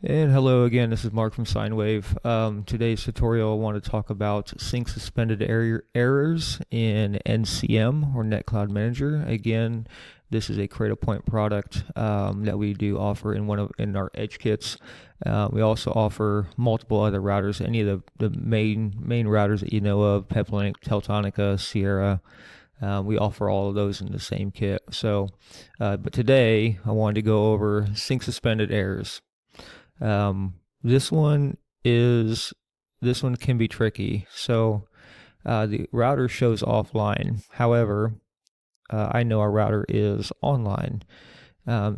And hello again, this is Mark from SineWave. Today's tutorial, I want to talk about sync suspended errors in NCM or NetCloud Manager. Again, this is a Cradlepoint product that we do offer in our edge kits. We also offer multiple other routers, any of the main routers that you know of, Peplink, Teltonica, Sierra. We offer all of those in the same kit. But today I wanted to go over sync suspended errors. Um, this one is this one can be tricky. The router shows offline. However, I know our router is online.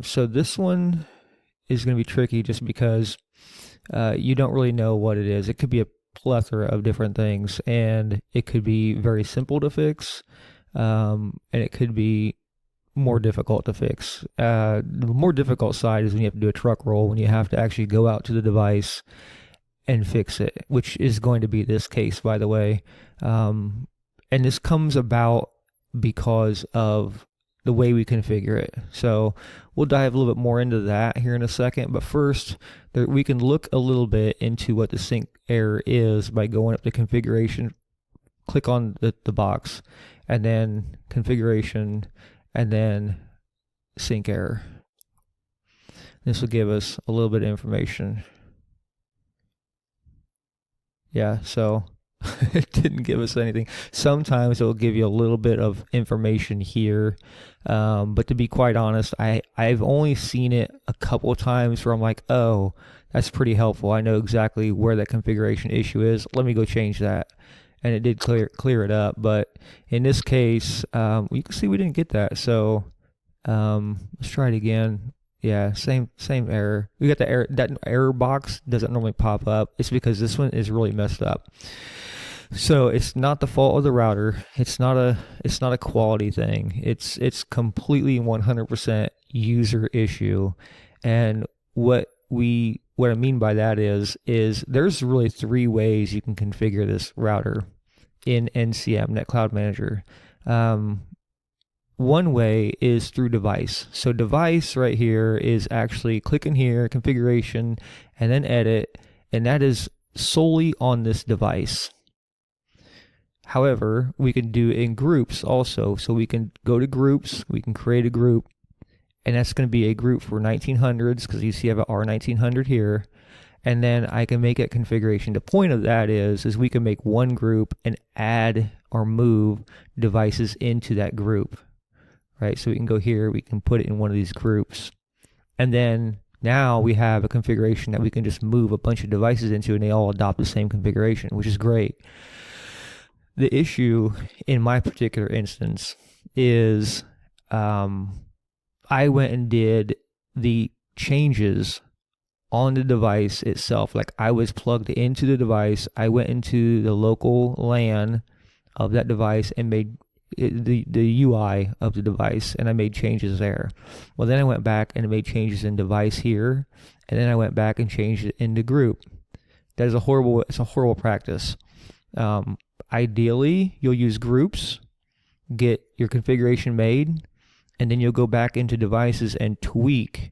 So this one is going to be tricky just because you don't really know what it is. It could be a plethora of different things, and it could be very simple to fix, and it could be more difficult to fix. The more difficult side is when you have to do a truck roll, when you have to actually go out to the device and fix it, which is going to be this case, by the way. And this comes about because of the way we configure it. So we'll dive a little bit more into that here in a second. But first, we can look a little bit into what the sync error is by going up to configuration, click on the box, and then configuration, and then sync error. This will give us a little bit of information. Yeah, so it didn't give us anything. Sometimes it will give you a little bit of information here, but to be quite honest, I've only seen it a couple of times where I'm like, oh, that's pretty helpful. I know exactly where that configuration issue is. Let me go change that. And it did clear it up, but in this case, you can see we didn't get that. So let's try it again. Yeah, same error. We got the error. That error box doesn't normally pop up. It's because this one is really messed up. So it's not the fault of the router. It's not a quality thing. It's completely 100% user issue. And what I mean by that is there's really three ways you can configure this router in NCM, NetCloud Manager. One way is through device. So device right here is actually click in here, configuration, and then edit, and that is solely on this device. However, we can do it in groups also. So we can go to groups, we can create a group, and that's going to be a group for 1900s because you see I have an R1900 here. And then I can make a configuration. The point of that is we can make one group and add or move devices into that group, right? So we can go here, we can put it in one of these groups. And then now we have a configuration that we can just move a bunch of devices into and they all adopt the same configuration, which is great. The issue in my particular instance is I went and did the changes on the device itself. Like I was plugged into the device. I went into the local LAN of that device and made the UI of the device, and I made changes there. Well, then I went back and made changes in device here, and then I went back and changed it in the group. It's a horrible practice. Ideally, you'll use groups, get your configuration made, and then you'll go back into devices and tweak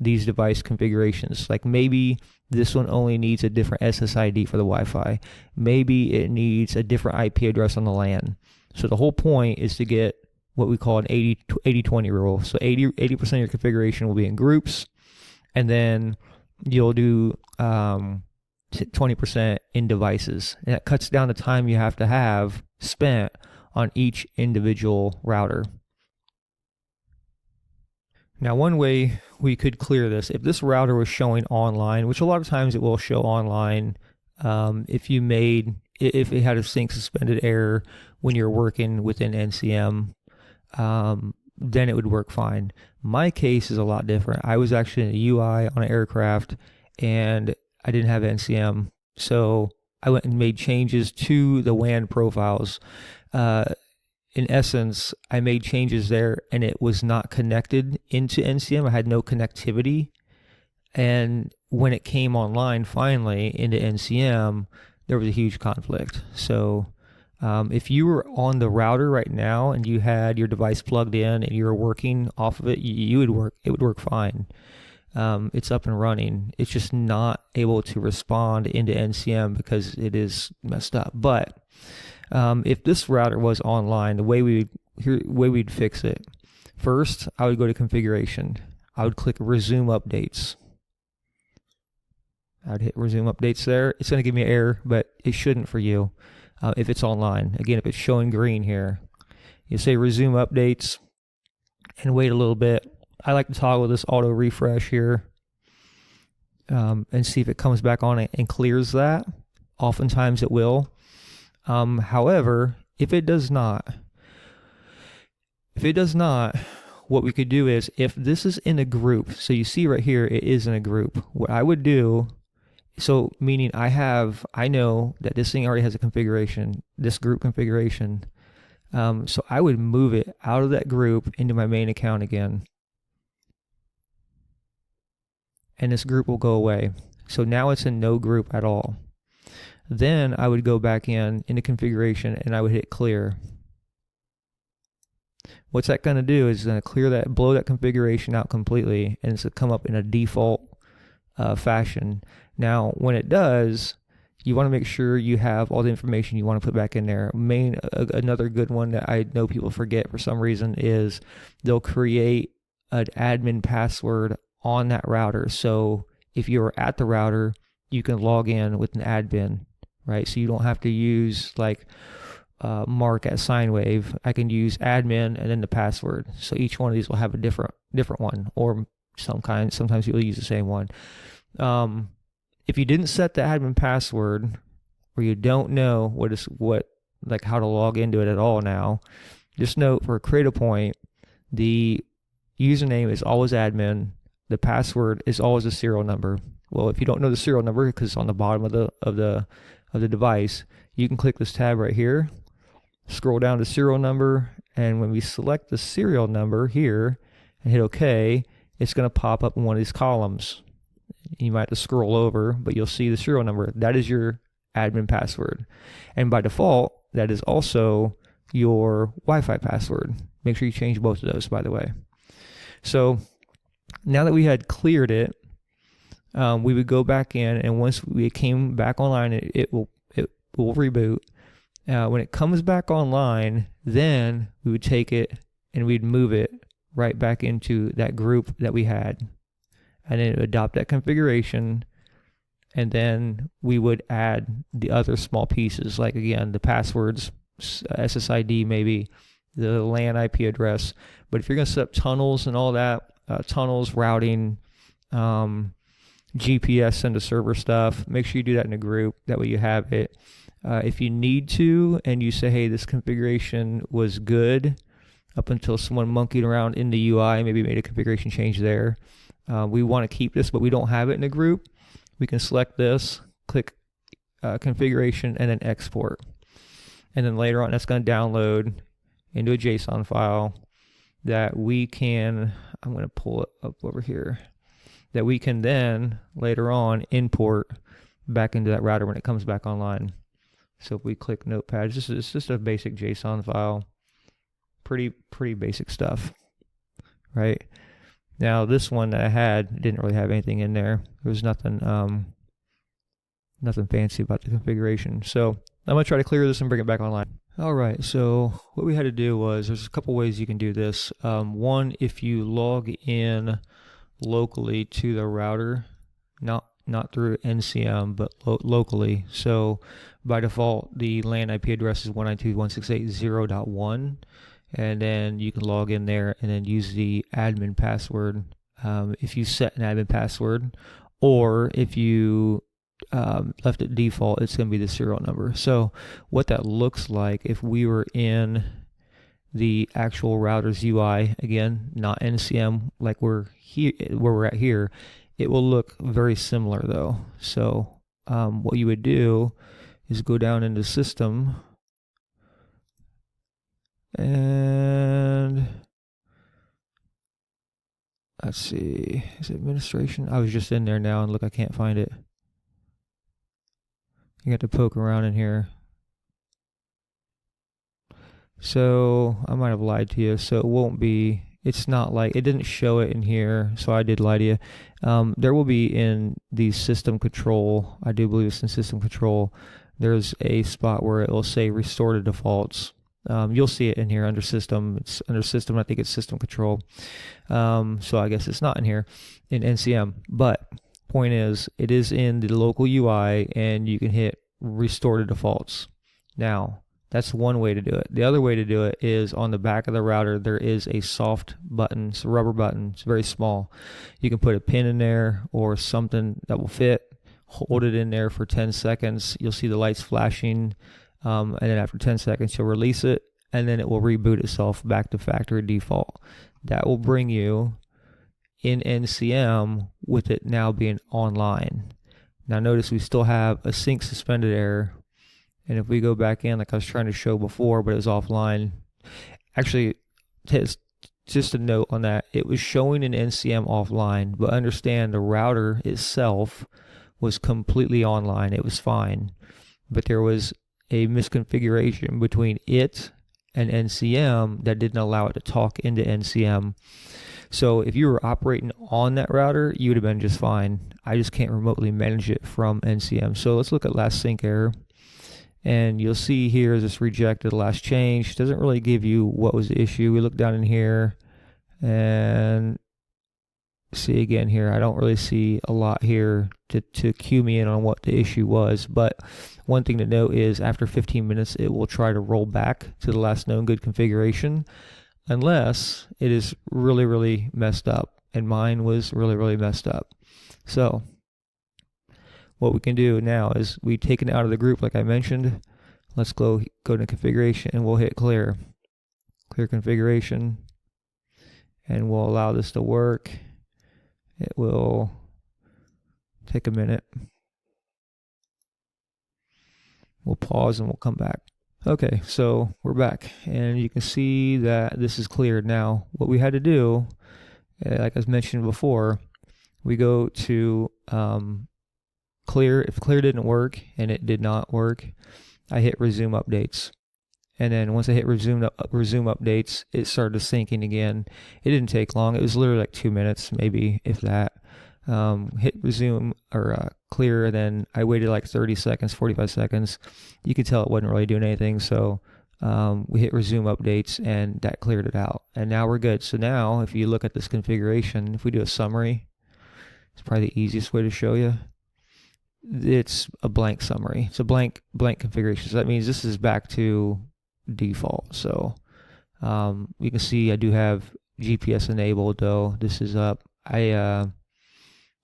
these device configurations. Like maybe this one only needs a different SSID for the Wi-Fi. Maybe it needs a different IP address on the LAN. So the whole point is to get what we call an 80-20 rule. So 80% of your configuration will be in groups, and then you'll do 20% in devices. And that cuts down the time you have to have spent on each individual router. Now, one way we could clear this, if this router was showing online, which a lot of times it will show online, if it had a sync suspended error when you're working within NCM, then it would work fine. My case is a lot different. I was actually in a UI on an aircraft, and I didn't have NCM, so I went and made changes to the WAN profiles. In essence, I made changes there and it was not connected into NCM. I had no connectivity. And when it came online finally into NCM, there was a huge conflict. So if you were on the router right now and you had your device plugged in and you were working off of it, it would work fine. it's up and running. It's just not able to respond into NCM because it is messed up. But if this router was online, the way we'd fix it, first I would go to configuration. I would click resume updates. I'd hit resume updates there. It's going to give me an error, but it shouldn't for you if it's online. Again, if it's showing green here, you say resume updates and wait a little bit. I like to toggle this auto refresh here and see if it comes back on and clears that. Oftentimes it will. However, if it does not, what we could do is, if this is in a group, so you see right here, it is in a group. What I would do, so meaning I know that this thing already has a configuration, this group configuration. So I would move it out of that group into my main account again. And this group will go away. So now it's in no group at all. Then I would go back into configuration and I would hit clear. What's that going to do is going to clear that, blow that configuration out completely, and it's going to come up in a default fashion. Now, when it does, you want to make sure you have all the information you want to put back in there. Another good one that I know people forget for some reason is they'll create an admin password on that router. So if you're at the router, you can log in with an admin, right? So you don't have to use like Mark at Sinewave. I can use admin and then the password. So each one of these will have a different one, or sometimes you'll use the same one. If you didn't set the admin password, or you don't know how to log into it at all now, just note for Create a Point, the username is always admin. The password is always a serial number. Well, if you don't know the serial number, because it's on the bottom of the device, you can click this tab right here, scroll down to serial number, and when we select the serial number here and hit OK, it's going to pop up in one of these columns. You might have to scroll over, but you'll see the serial number. That is your admin password. And by default, that is also your Wi-Fi password. Make sure you change both of those, by the way. So now that we had cleared it, we would go back in, and once we came back online, it will reboot. When it comes back online, then we would take it and we'd move it right back into that group that we had, and then it would adopt that configuration, and then we would add the other small pieces, like again the passwords, SSID, maybe the LAN IP address. But if you're going to set up tunnels and all that, tunnels, routing, GPS, send to server stuff, make sure you do that in a group. That way you have it. If you need to, and you say, hey, this configuration was good up until someone monkeyed around in the UI, maybe made a configuration change there. We want to keep this, but we don't have it in a group. We can select this, click configuration, and then export. And then later on, that's going to download into a JSON file that we can, I'm going to pull it up over here, that we can then later on import back into that router when it comes back online. So if we click Notepad, it's just a basic JSON file. Pretty basic stuff, right? Now this one that I had didn't really have anything in there. There was nothing fancy about the configuration. So I'm gonna try to clear this and bring it back online. All right, so what we had to do was, there's a couple ways you can do this. One, if you log in locally to the router, not through NCM, but locally. So by default, the LAN IP address is 192.168.0.1, and then you can log in there and then use the admin password if you set an admin password, or if you left it default, it's going to be the serial number. So what that looks like, if we were in the actual router's UI, again, not NCM like we're here, where we're at here, it will look very similar though. So what you would do is go down into system, and let's see, is it administration? I was just in there now, and look, I can't find it. You have to poke around in here. So I might have lied to you. So it won't be It's not like, it didn't show it in here, so I did lie to you. There will be in the system control, I do believe it's in system control, there's a spot where it will say restore to defaults. You'll see it in here under system. It's under system, I think it's system control. So I guess it's not in here in NCM. But point is, it is in the local UI, and you can hit restore to defaults. Now, that's one way to do it. The other way to do it is on the back of the router, there is a soft button. It's a rubber button. It's very small. You can put a pin in there or something that will fit. Hold it in there for 10 seconds. You'll see the lights flashing. And then after 10 seconds, you'll release it, and then it will reboot itself back to factory default. That will bring you in NCM with it now being online. Now notice we still have a sync suspended error. And if we go back in, like I was trying to show before, but it was offline. Actually, just a note on that. It was showing in NCM offline, but understand the router itself was completely online. It was fine. But there was a misconfiguration between it and NCM that didn't allow it to talk into NCM. So if you were operating on that router, you would have been just fine. I just can't remotely manage it from NCM. So let's look at last sync error. And you'll see here this rejected last change. Doesn't really give you what was the issue. We look down in here and see again here. I don't really see a lot here to cue me in on what the issue was. But one thing to note is after 15 minutes, it will try to roll back to the last known good configuration unless it is really, really messed up. And mine was really, really messed up. So what we can do now is we take it out of the group like I mentioned. Let's go to configuration, and we'll hit clear configuration, and we'll allow this to work. It will take a minute. We'll pause and we'll come back. Okay, so we're back, and you can see that this is cleared now. What we had to do, like I mentioned before, we go to clear. If clear didn't work, and it did not work, I hit resume updates. And then once I hit resume updates, it started syncing again. It didn't take long. It was literally like 2 minutes, maybe, if that. Hit resume or clear, and then I waited like 30 seconds, 45 seconds. You could tell it wasn't really doing anything. So we hit resume updates, and that cleared it out. And now we're good. So now if you look at this configuration, if we do a summary, it's probably the easiest way to show you. It's a blank summary. It's a blank configuration. So that means this is back to default. So you can see I do have GPS enabled, though. This is up.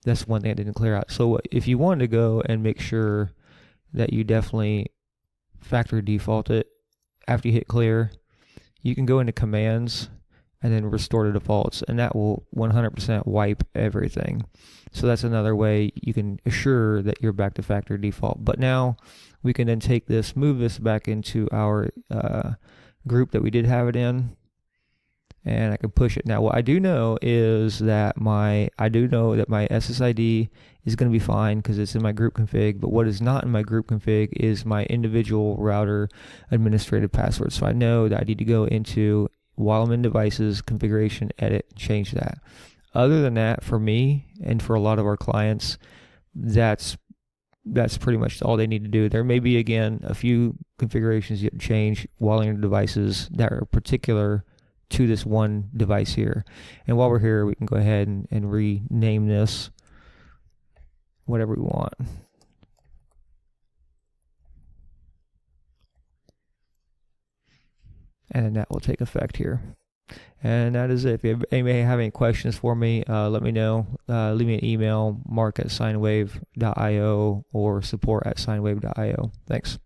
That's one thing I didn't clear out. So if you wanted to go and make sure that you definitely factory default it after you hit clear, you can go into commands and then restore to defaults, and that will 100% wipe everything. So that's another way you can assure that you're back to factory default. But now we can then take this, move this back into our group that we did have it in, and I can push it. Now what I do know is that my SSID is going to be fine because it's in my group config, but what is not in my group config is my individual router administrative password. So I know that I need to go into while I'm in devices, configuration, edit, change that. Other than that, for me and for a lot of our clients, that's pretty much all they need to do. There may be, again, a few configurations you have to change while in your devices that are particular to this one device here. And while we're here, we can go ahead and rename this whatever we want. And that will take effect here. And that is it. If you may have any questions for me, let me know. Leave me an email, mark@sinewave.io or support@sinewave.io. Thanks.